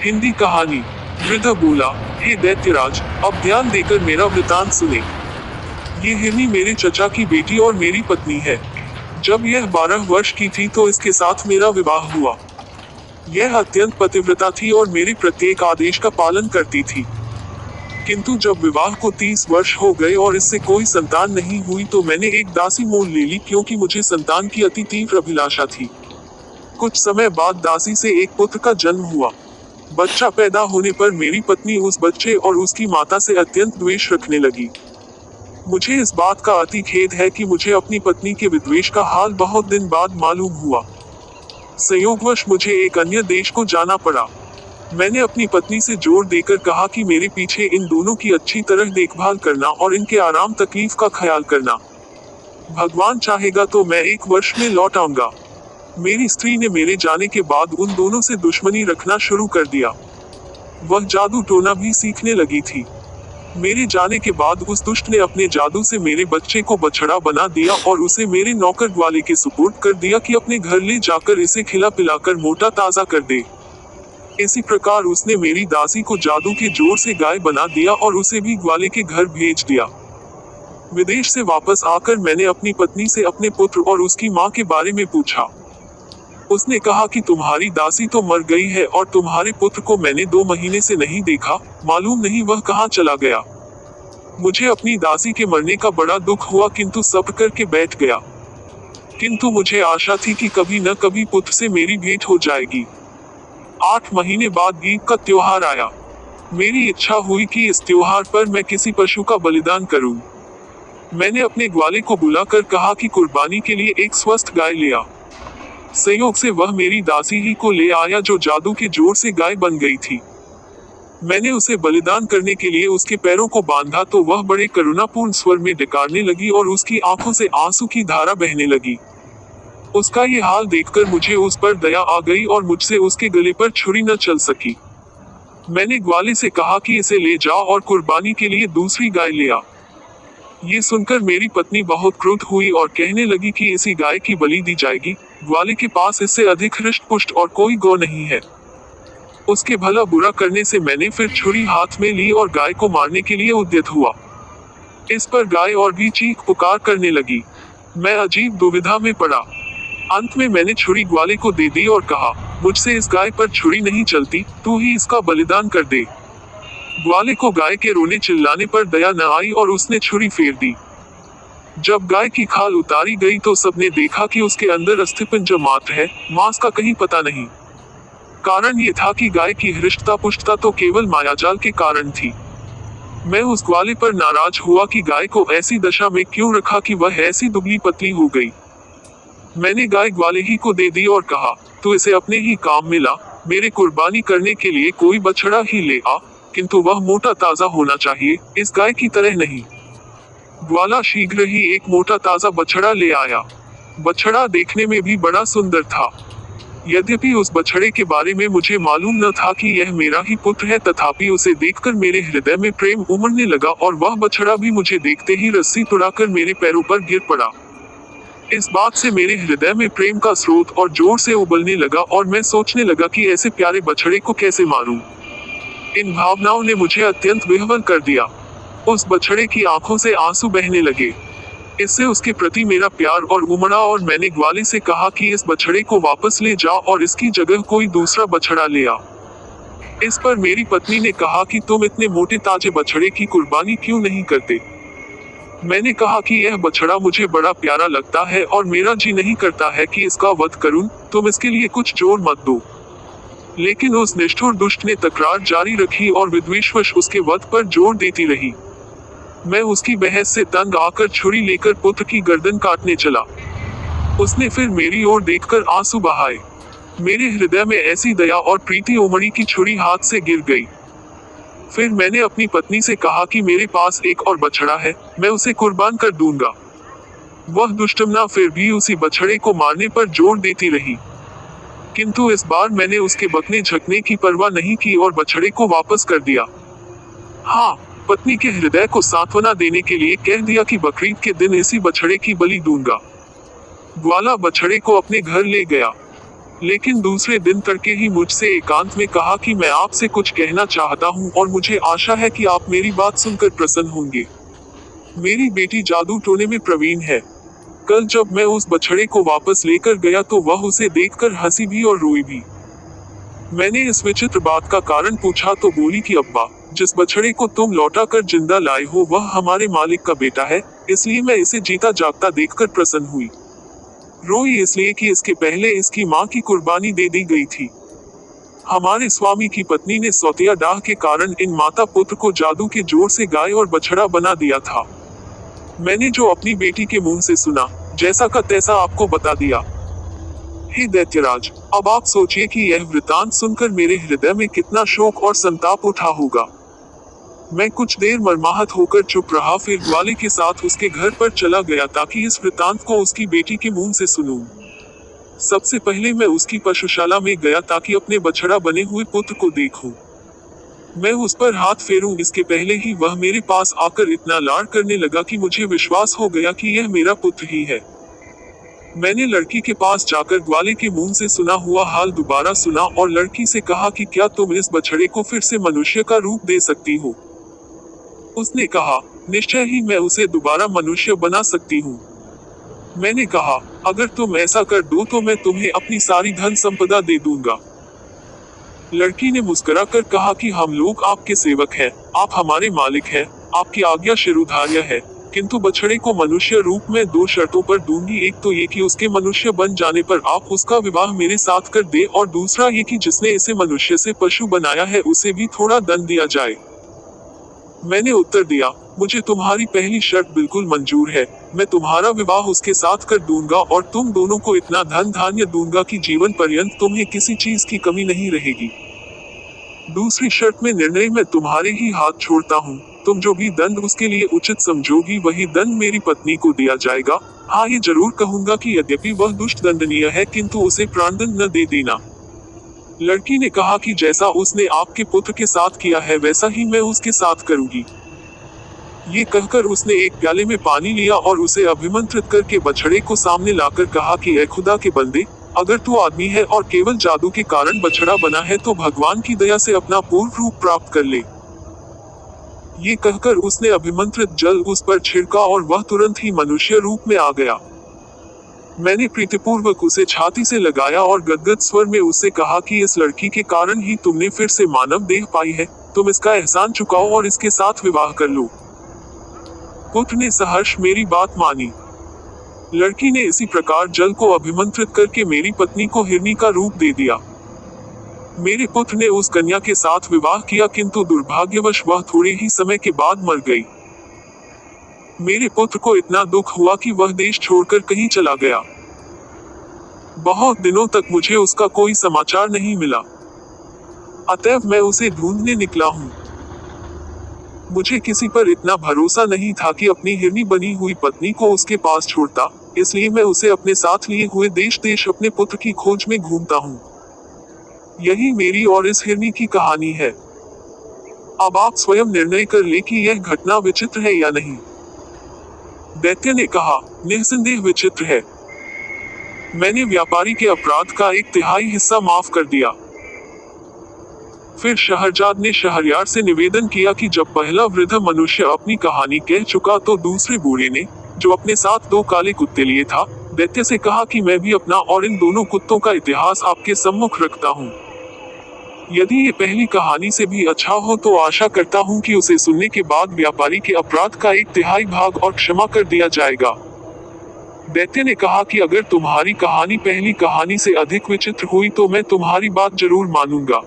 हिंदी कहानी। वृद्ध बोला, हे दैत्यराज, अब ध्यान देकर मेरा वृतांत सुने। ये हिरनी मेरे चचा की बेटी और मेरी पत्नी है। जब यह 12 वर्ष की थी तो इसके साथ मेरा विवाह हुआ। यह अत्यंत पतिव्रता थी और मेरे प्रत्येक आदेश का पालन करती थी। किंतु जब विवाह को 30 वर्ष हो गए और इससे कोई संतान नहीं हुई तो मैंने एक दासी मोल ले ली, क्योंकि मुझे संतान की अति तीव्र अभिलाषा थी। कुछ समय बाद दासी से एक पुत्र का जन्म हुआ। बच्चा पैदा होने पर मेरी पत्नी उस बच्चे और उसकी माता से अत्यंत द्वेष रखने लगी। मुझे इस बात का अति खेद है कि मुझे अपनी पत्नी के विद्वेष का हाल बहुत दिन बाद मालूम हुआ। संयोगवश मुझे एक अन्य देश को जाना पड़ा। मैंने अपनी पत्नी से जोर देकर कहा कि मेरे पीछे इन दोनों की अच्छी तरह देखभाल करना और इनके आराम तकलीफ का ख्याल करना। भगवान चाहेगा तो मैं 1 वर्ष में लौट आऊंगा। मेरी स्त्री ने मेरे जाने के बाद उन दोनों से दुश्मनी रखना शुरू कर दिया। वह जादू टोना भी सीखने लगी थी। मेरे जाने के बाद उस दुष्ट ने अपने जादू से मेरे बच्चे को बछड़ा बना दिया और उसे मेरे नौकर ग्वाले के सुपुर्द कर दिया कि अपने घर ले जाकर इसे खिला पिलाकर मोटा ताजा कर दे। इसी प्रकार उसने मेरी दासी को जादू के जोर से गाय बना दिया और उसे भी ग्वाले के घर भेज दिया। विदेश से वापस आकर मैंने अपनी पत्नी से अपने पुत्र और उसकी माँ के बारे में पूछा। उसने कहा कि तुम्हारी दासी तो मर गई है और तुम्हारे पुत्र को मैंने 2 महीने से नहीं देखा, मालूम नहीं वह कहाँ चला गया। मुझे अपनी दासी के मरने का बड़ा दुख हुआ, किंतु सब्र करके बैठ गया। किंतु मुझे आशा थी कि कभी न कभी पुत्र से मेरी भेंट हो जाएगी। 8 महीने बाद ईद का त्योहार आया। मेरी इच्छा हुई कि इस त्योहार पर मैं किसी पशु का बलिदान करूं। मैंने अपने ग्वाले को बुलाकर कहा कि कुर्बानी के लिए एक स्वस्थ गाय ले आ। संयोग से वह मेरी दासी ही को ले आया, जो जादू के जोर से गाय बन गई थी। मैंने उसे बलिदान करने के लिए उसके पैरों को बांधा तो वह बड़े करुणापूर्ण स्वर में डकारने लगी और उसकी आंखों से आंसू की धारा बहने लगी। उसका ये हाल देखकर मुझे उस पर दया आ गई और मुझसे उसके गले पर छुरी न चल सकी। मैंने ग्वाले से कहा कि इसे ले जाओ और कुर्बानी के लिए दूसरी गाय ले आ। ये सुनकर मेरी पत्नी बहुत क्रुद्ध हुई और कहने लगी कि इसी गाय की बलि दी जाएगी। ग्वाले के पास इससे अधिक हृष्ट पुष्ट और कोई गौ नहीं है। उसके भला बुरा करने से मैंने फिर छुरी हाथ में ली और गाय को मारने के लिए उद्यत हुआ। इस पर गाय और भी चीख पुकार करने लगी। मैं अजीब दुविधा में पड़ा। अंत में मैंने छुरी ग्वाले को दे दी और कहा, मुझसे इस गाय पर छुरी नहीं चलती, तू ही इसका बलिदान कर दे। ग्वाले को गाय के रोने चिल्लाने पर दया न आई और उसने छुरी फेर दी। जब गाय की खाल उतारी गई तो सबने देखा कि उसके अंदर अस्थिपिंड मात्र है, मांस का कहीं पता नहीं। कारण ये था कि गाय की हृष्टता पुष्टता तो केवल मायाजाल के कारण थी। मैं उस ग्वाले पर नाराज हुआ कि गाय को ऐसी दशा में क्यों रखा कि वह ऐसी दुबली पतली हो गई। मैंने गाय ग्वाले ही को दे दी और कहा, तू इसे अपने ही काम में ला, मेरे कुर्बानी करने के लिए कोई बछड़ा ही ले आ, किंतु वह मोटा ताजा होना चाहिए, इस गाय की तरह नहीं। ग्वाला शीघ्र ही एक मोटा ताजा बछड़ा ले आया। बछड़ा देखने में भी बड़ा सुंदर था। यद्यपि उस बछड़े के बारे में मुझे मालूम न था कि यह मेरा ही पुत्र है, तथापि उसे देखकर मेरे हृदय में प्रेम उमड़ने लगा और वह बछड़ा भी मुझे देखते ही रस्सी तुड़ाकर मेरे पैरों पर गिर पड़ा। इस बात से मेरे हृदय में प्रेम का स्रोत और जोर से उबलने लगा और मैं सोचने लगा कि ऐसे प्यारे बछड़े को कैसे मारूं। इन भावनाओं ने मुझे अत्यंत विह्वल कर दिया। उस बछड़े की आंखों से आंसू बहने लगे। इससे उसके प्रति मेरा प्यार और उमड़ा और मैंने ग्वाले से कहा कि इस बछड़े को वापस ले जाओ और इसकी जगह कोई दूसरा बछड़ा ले आ। इस पर मेरी पत्नी ने कहा कि तुम इतने मोटे ताजे बछड़े की कुर्बानी क्यों नहीं करते। मैंने कहा कि यह बछड़ा मुझे बड़ा प्यारा लगता है और मेरा जी नहीं करता है कि इसका वध करूं, तुम इसके लिए कुछ जोर मत दो। लेकिन उस निष्ठुर दुष्ट ने तकरार जारी रखी और विद्वेषवश उसके वध पर जोर देती रही। मैं उसकी बहस से तंग आकर छुरी लेकर पुत्र की गर्दन काटने चला। उसने फिर मेरी ओर देखकर आंसू बहाए। मेरे हृदय में ऐसी दया और प्रीति उमड़ी कि छुरी हाथ से गिर गई। फिर मैंने अपनी पत्नी से कहा कि मेरे पास एक और बछड़ा है, मैं उसे कुर्बान कर दूंगा। वह दुष्टमना फिर भी उसी बछड़े को मारने पर जोर देती रही, किंतु इस बार मैंने उसके बकने झकने की परवाह नहीं की और बछड़े को वापस कर दिया। हाँ, पत्नी के हृदय को सांत्वना देने के लिए कह दिया कि बकरीद के दिन इसी बछड़े की बलि दूंगा। ग्वाला बछड़े को अपने घर ले गया। लेकिन दूसरे दिन तड़के ही मुझसे एकांत में कहा कि मैं आपसे कुछ कहना चाहता हूँ और मुझे आशा है कि आप मेरी बात सुनकर प्रसन्न होंगे। मेरी बेटी जादू टोने में प्रवीण है। कल जब मैं उस बछड़े को वापस लेकर गया तो वह उसे देखकर हंसी भी और रोई भी। मैंने इस विचित्र बात का कारण पूछा तो बोली कि अब्बा, जिस बछड़े को तुम लौटा कर जिंदा लाए हो वह हमारे मालिक का बेटा है, इसलिए मैं इसे जीता जागता देखकर प्रसन्न हुई। रोई इसलिए कि इसके पहले इसकी माँ की कुर्बानी दे दी गई थी। हमारे स्वामी की पत्नी ने सौतिया डाह के कारण इन माता पुत्र को जादू के जोर से गाय और बछड़ा बना दिया था। मैंने जो अपनी बेटी के मुंह से सुना, जैसा का तैसा आपको बता दिया। हे दैत्यराज, अब आप सोचिए कि यह वृतांत सुनकर मेरे हृदय में कितना शोक और संताप उठा होगा। मैं कुछ देर मर्माहत होकर चुप रहा, फिर ग्वाले के साथ उसके घर पर चला गया ताकि इस वृतांत को उसकी बेटी के मुंह से सुनूं। सबसे पहले मैं उसकी पशुशाला में गया ताकि अपने बछड़ा बने हुए पुत्र को देखूं। मैं उस पर हाथ फेरूं इसके पहले ही वह मेरे पास आकर इतना लाड़ करने लगा कि मुझे विश्वास हो गया कि यह मेरा पुत्र ही है। मैंने लड़की के पास जाकर ग्वाले के मुंह से सुना हुआ हाल दोबारा सुना और लड़की से कहा कि क्या तुम इस बछड़े को फिर से मनुष्य का रूप दे सकती हो? उसने कहा, निश्चय ही मैं उसे दोबारा मनुष्य बना सकती हूँ। मैंने कहा, अगर तुम ऐसा कर दो तो मैं तुम्हें अपनी सारी धन संपदा दे दूंगा। लड़की ने मुस्कुरा कर कहा कि हम लोग आपके सेवक हैं, आप हमारे मालिक हैं, आपकी आज्ञा शिरोधार्य है, किंतु बछड़े को मनुष्य रूप में 2 शर्तों पर दूंगी। एक तो ये कि उसके मनुष्य बन जाने पर आप उसका विवाह मेरे साथ कर दे, और दूसरा ये कि जिसने इसे मनुष्य से पशु बनाया है उसे भी थोड़ा दंड दिया जाए। मैंने उत्तर दिया, मुझे तुम्हारी पहली शर्त बिल्कुल मंजूर है। मैं तुम्हारा विवाह उसके साथ कर दूंगा और तुम दोनों को इतना धन धान्य दूंगा कि जीवन पर्यंत तुम्हें किसी चीज की कमी नहीं रहेगी। दूसरी शर्त में निर्णय मैं तुम्हारे ही हाथ छोड़ता हूँ। तुम जो भी दंड उसके लिए उचित समझोगी वही दंड मेरी पत्नी को दिया जाएगा। हाँ, ये जरूर कहूंगा कि यद्यपि वह दुष्ट दंडनीय है किंतु उसे प्राणदंड न दे देना। लड़की ने कहा कि जैसा उसने आपके पुत्र के साथ किया है वैसा ही मैं उसके साथ करूंगी। ये कहकर उसने एक प्याले में पानी लिया और उसे अभिमंत्रित करके बछड़े को सामने लाकर कहा कि ऐ खुदा के बंदे, अगर तू आदमी है और केवल जादू के कारण बछड़ा बना है तो भगवान की दया से अपना पूर्ण रूप प्राप्त कर ले। ये कहकर उसने अभिमंत्रित जल उस पर छिड़का और वह तुरंत ही मनुष्य रूप में आ गया। मैंने प्रीतिपूर्वक उसे छाती से लगाया और गदगद स्वर में उससे कहा कि इस लड़की के कारण ही तुमने फिर से मानव देह पाई है, तुम इसका एहसान चुकाओ और इसके साथ विवाह कर लो। पुत्र ने सहर्ष मेरी बात मानी। लड़की ने इसी प्रकार जल को अभिमंत्रित करके मेरी पत्नी को हिरनी का रूप दे दिया। मेरे पुत्र ने उस कन्या के साथ विवाह किया किंतु दुर्भाग्यवश वह थोड़े ही समय के बाद मर गई। मेरे पुत्र को इतना दुख हुआ कि वह देश छोड़कर कहीं चला गया। बहुत दिनों तक मुझे उसका कोई समाचार नहीं मिला, अतएव मैं उसे ढूंढने निकला हूँ। मुझे किसी पर इतना भरोसा नहीं था कि अपनी हिरनी बनी हुई पत्नी को उसके पास छोड़ता, इसलिए मैं उसे अपने साथ लिए हुए देश देश अपने पुत्र की खोज में घूमता हूँ। यही मेरी और इस हिरनी की कहानी है। अब आप स्वयं निर्णय कर ले कि यह घटना विचित्र है या नहीं। दैत्य ने कहा, निस्संदेह विचित्र है। मैंने व्यापारी के अपराध का 1/3 हिस्सा माफ कर दिया। फिर शहरजाद ने शहरयार से निवेदन किया कि जब पहला वृद्ध मनुष्य अपनी कहानी कह चुका तो दूसरे बूढ़े ने, जो अपने साथ 2 काले कुत्ते लिए था, दैत्य से कहा कि मैं भी अपना और इन दोनों कुत्तों का इतिहास आपके सम्मुख रखता हूँ। यदि ये पहली कहानी से भी अच्छा हो तो आशा करता हूँ कि उसे सुनने के बाद व्यापारी के अपराध का 1/3 भाग और क्षमा कर दिया जाएगा। दैत्य ने कहा कि अगर तुम्हारी कहानी पहली कहानी से अधिक विचित्र हुई तो मैं तुम्हारी बात जरूर मानूंगा।